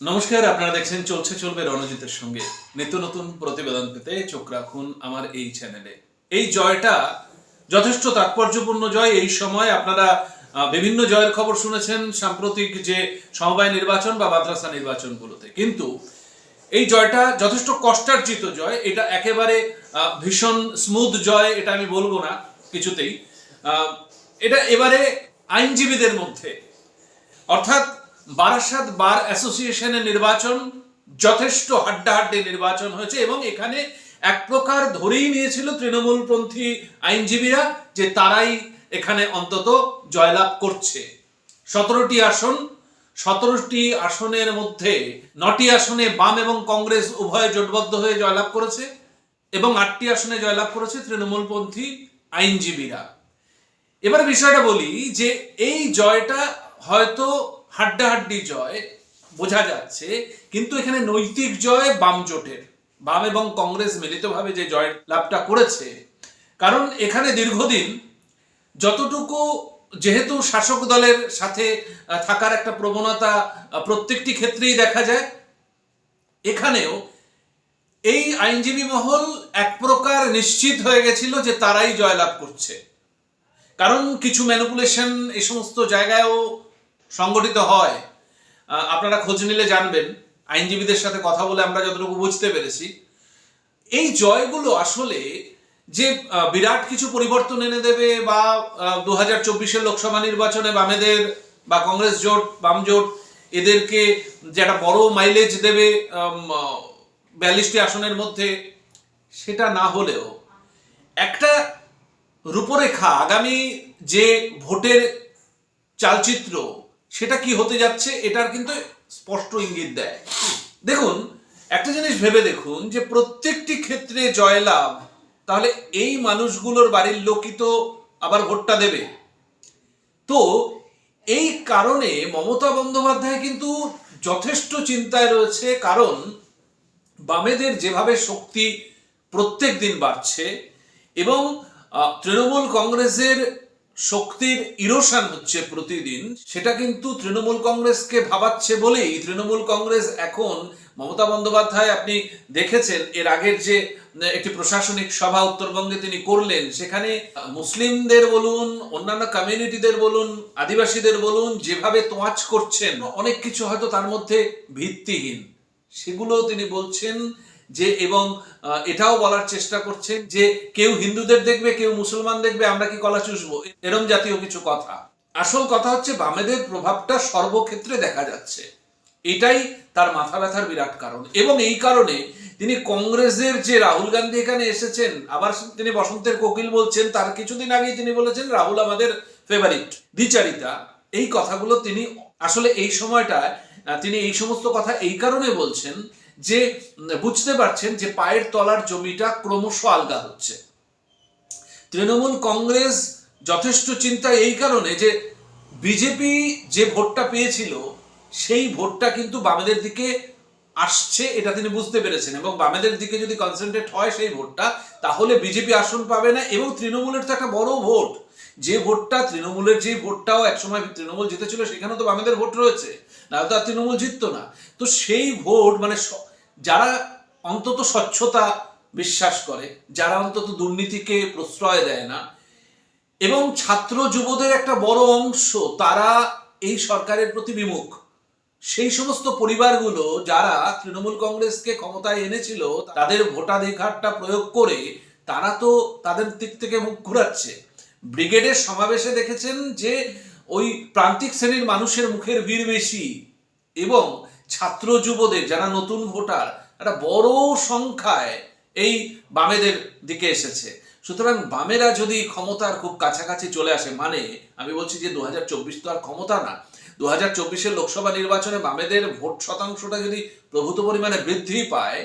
নমস্কার, আপনারা দেখছেন চলছে চলবে রণজিতের সঙ্গে। নিত্য নতুন প্রতিবেদন পেতে চোখ রাখুন আমার এই চ্যানেলে। এই জয়টা যথেষ্ট তাৎপর্যপূর্ণ জয়। এই সময় আপনারা বিভিন্ন জয়ের খবর শুনেছেন সাম্প্রতিক যে সমবায় নির্বাচন বা মাদ্রাসা নির্বাচনগুলোতে, কিন্তু এই জয়টা যথেষ্ট কষ্টার্জিত জয়। এটা একেবারে ভীষণ স্মুথ জয় এটা আমি বলবো না কিছুতেই। এটা এবারে আইনজীবীদের মধ্যে, অর্থাৎ বারাসাত বার অ্যাসোসিয়েশনের নির্বাচন যথেষ্ট হাড্ডাহাড্ডি নির্বাচন হয়েছে এবং এখানে এক প্রকার ধরেই নিয়েছিল তৃণমূলপন্থী আইনজীবীরা যে তারাই এখানে অন্তত জয়লাভ করছে। 17টি আসনের মধ্যে 9টি আসনে বাম এবং কংগ্রেস উভয় জোটবদ্ধ হয়ে জয়লাভ করেছে এবং 8টি আসনে জয়লাভ করেছে তৃণমূলপন্থী আইনজীবীরা। এবার বিষয়টা বলি যে এই জয়টা হয়তো হাড্ডাহাড্ডি জয় বোঝা যাচ্ছে, কিন্তু এখানে নৈতিক জয় বাম জোটের, বাম এবং কংগ্রেস মিলিতভাবে যে জয় লাভটা করেছে। কারণ এখানে দীর্ঘদিন যতটুকু যেহেতু শাসক দলের সাথে থাকার একটা প্রবণতা প্রত্যেকটি ক্ষেত্রেই দেখা যায়, এখানেও এই আইনজীবী মহল এক প্রকার নিশ্চিত হয়ে গেছিল যে তারাই জয়লাভ করছে। কারণ কিছু ম্যানিপুলেশন এই সমস্ত জায়গায়ও সংগঠিত হয়, আপনারা খোঁজ নিলে জানবেন। আইনজীবীদের সাথে কথা বলে আমরা যতটুকু বুঝতে পেরেছি, এই জয়গুলো আসলে যে বিরাট কিছু পরিবর্তন এনে দেবে বা 2024-এর লোকসভা নির্বাচনে বামেদের বা কংগ্রেস জোট বাম জোট এদেরকে যে একটা বড় মাইলেজ দেবে 42টি আসনের মধ্যে, সেটা না হলেও একটা রূপরেখা, আগামী যে ভোটের চালচিত্র সেটা কি হতে যাচ্ছে এটার কিন্তু স্পষ্ট ইঙ্গিত দেয়। দেখুন, একটা জিনিস ভেবে দেখুন যে প্রত্যেকটি ক্ষেত্রে জয়লাভ, তাহলে এই মানুষগুলোর বাড়ির লোকই তো আবার ভোটটা দেবে। তো এই কারণে মমতা বন্দ্যোপাধ্যায় কিন্তু যথেষ্ট চিন্তায় রয়েছে, কারণ বামেদের যেভাবে শক্তি প্রত্যেক দিন বাড়ছে এবং তৃণমূল কংগ্রেসের শক্তির ইরোশন হচ্ছে প্রতিদিন, সেটা কিন্তু তৃণমূল কংগ্রেসকে ভাবাচ্ছে বলেই তৃণমূল কংগ্রেস এখন মমতা বন্দ্যোপাধ্যায়, আপনি দেখেছেন এর আগের যে একটি প্রশাসনিক সভা উত্তরবঙ্গে তিনি করলেন, সেখানে মুসলিমদের বলুন, অন্যান্য কমিউনিটিদের বলুন, আদিবাসীদের বলুন, যেভাবে তোয়াজ করছেন, অনেক কিছু হয়তো তার মধ্যে ভিত্তিহীন, সেগুলো তিনি বলছেন যে, এবং এটাও বলার চেষ্টা করছেন যে কেউ হিন্দুদের দেখবে, কেউ মুসলমান দেখবে, আমরা কি কলা চুষবো, এরম জাতীয় কিছু কথা। আসল কথা হচ্ছে বামেদের প্রভাবটা সর্বক্ষেত্রে দেখা যাচ্ছে, এটাই তার মাথা ব্যথার বিরাট কারণ। এবং এই কারণে তিনি কংগ্রেসের যে রাহুল গান্ধী এখানে এসেছেন, আবার তিনি বসন্তের কোকিল বলছেন, তার কিছুদিন আগেই তিনি বলেছেন রাহুল আমাদের ফেভারিট, দ্বিচারিতা, এই কথাগুলো তিনি আসলে এই সময়টা তিনি এই সমস্ত কথা এই কারণে বলছেন যে বুঝতে পারছেন যে পায়ের তলার জমিটা ক্রমশ আলগা হচ্ছে। তৃণমূল কংগ্রেস যথেষ্ট চিন্তা এই কারণে যে বিজেপি যে ভোটটা পেয়েছিল সেই ভোটটা কিন্তু বামেদের দিকে আসছে, এটা তিনি বুঝতে পেরেছেন, এবং বামেদের দিকে যদি কনসেন্ট্রেট হয় সেই ভোটটা, তাহলে বিজেপি আসন পাবে না। এবং তৃণমূলের তো একটা বড় ভোট, যে ভোটটা তৃণমূলের, যে ভোটটাও একসময় তৃণমূল জিতেছিল, সেখানে তো বামেদের ভোট রয়েছে, না তো আর তৃণমূল জিততো না। তো সেই ভোট মানে যারা অন্তত স্বচ্ছতা বিশ্বাস করে, যারা অন্তত দুর্নীতিকে প্রশ্রয় দেয় না, এবং ছাত্র যুবদের একটা বড় অংশ তারা এই সরকারের প্রতি বিমুখ, সেই সমস্ত পরিবারগুলো যারা তৃণমূল কংগ্রেসকে ক্ষমতায় এনেছিল, তাদের ভোটাধিকারটা প্রয়োগ করে তারা তো তাদের দিক থেকে মুখ ঘুরাচ্ছে। ব্রিগেডের সমাবেশে দেখেছেন যে ওই প্রান্তিক শ্রেণীর মানুষের মুখের ভিড় বেশি, এবং ছাত্র যুবদের যারা নতুন ভোটার একটা বড় সংখ্যায় এই বামেদের দিকে এসেছে। সুতরাং বামেরা যদি ক্ষমতার খুব কাছাকাছি চলে আসে, মানে আমি বলছি যে 2024 তো আর ক্ষমতা না, 2024-এর লোকসভা নির্বাচনে বামেদের ভোট শতাংশটা যদি প্রভূত পরিমাণে বৃদ্ধি পায়,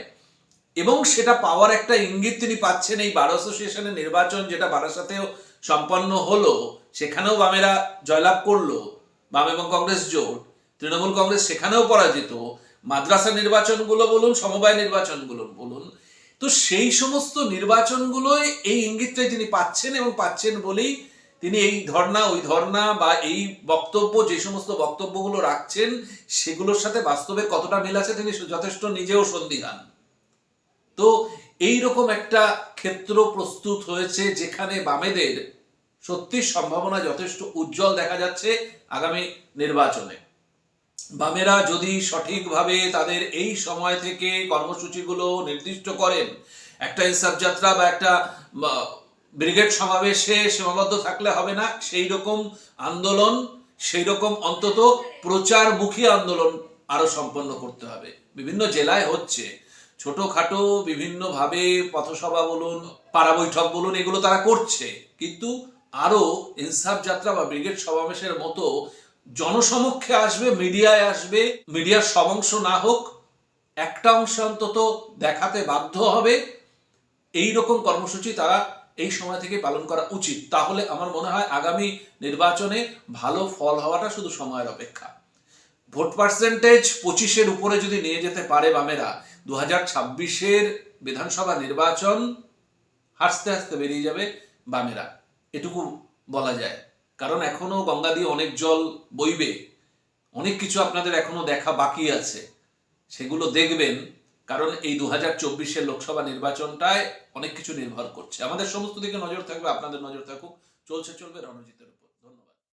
এবং সেটা পাওয়ার একটা ইঙ্গিত তিনি পাচ্ছেন এই বার অ্যাসোসিয়েশনের নির্বাচন যেটা বারাসাতেও সম্পন্ন হলো, সেখানেও বামেরা জয়লাভ করলো, বাম এবং কংগ্রেস জোট, তৃণমূল কংগ্রেস সেখানেও পরাজিত, মাদ্রাসা নির্বাচনগুলো বলুন, সমবায় নির্বাচনগুলো বলুন, তো সেই সমস্ত নির্বাচনগুলোই এই ইঙ্গিতটাই তিনি পাচ্ছেন, এবং পাচ্ছেন বলেই তিনি এই ধর্ণা ওই ধর্ণা বা এই বক্তব্য, যে সমস্ত বক্তব্যগুলো রাখছেন সেগুলোর সাথে বাস্তবে কতটা মিল আছে তিনি যথেষ্ট নিজেও সন্দিহান। তো এই রকম একটা ক্ষেত্র প্রস্তুত হয়েছে যেখানে বামেদের সত্যি সম্ভাবনা যথেষ্ট উজ্জ্বল দেখা যাচ্ছে আগামী নির্বাচনে। বামেরা যদি সঠিকভাবে তাদের এই সময় থেকে কর্মসূচিগুলো নির্দিষ্ট করেন, একটা ইনসাফ যাত্রা বা একটা ব্রিগেড সমাবেশে সীমাবদ্ধ থাকলে হবে না, সেই রকম আন্দোলন, সেই রকম অন্তত প্রচারমুখী আন্দোলন আরো সম্পন্ন করতে হবে। বিভিন্ন জেলায় হচ্ছে, ছোটখাটো বিভিন্নভাবে পথসভা বলুন, পাড়া বৈঠক বলুন, এগুলো তারা করছে, কিন্তু আরো ইনসাফ যাত্রা বা ব্রিগেড সমাবেশের মতো জনসমক্ষে আসবে, মিডিয়ায় আসবে, মিডিয়ার সব অংশ না হোক, একটা অংশ অন্তত দেখাতে বাধ্য হবে, এই রকম কর্মসূচি তারা এই সময় থেকে পালন করা উচিত। তাহলে আমার মনে হয় আগামী নির্বাচনে ভালো ফল হওয়াটা শুধু সময়ের অপেক্ষা। ভোট পার্সেন্টেজ 25-এর উপরে যদি নিয়ে যেতে পারে বামেরা, 2026-এর বিধানসভা নির্বাচন হাসতে হাসতে বেরিয়ে যাবে বামেরা, এটুকু বলা যায়। কারণ এখনো গঙ্গা দিয়ে অনেক জল বইবে, অনেক কিছু আপনাদের এখনো দেখা বাকি আছে, সেগুলো দেখবেন। কারণ এই 2024-এর লোকসভা নির্বাচনটায় অনেক কিছু নির্ভর করছে। আমাদের সমস্ত দিকে নজর থাকবে, আপনাদের নজর থাকুক। চলবে রণজিতের।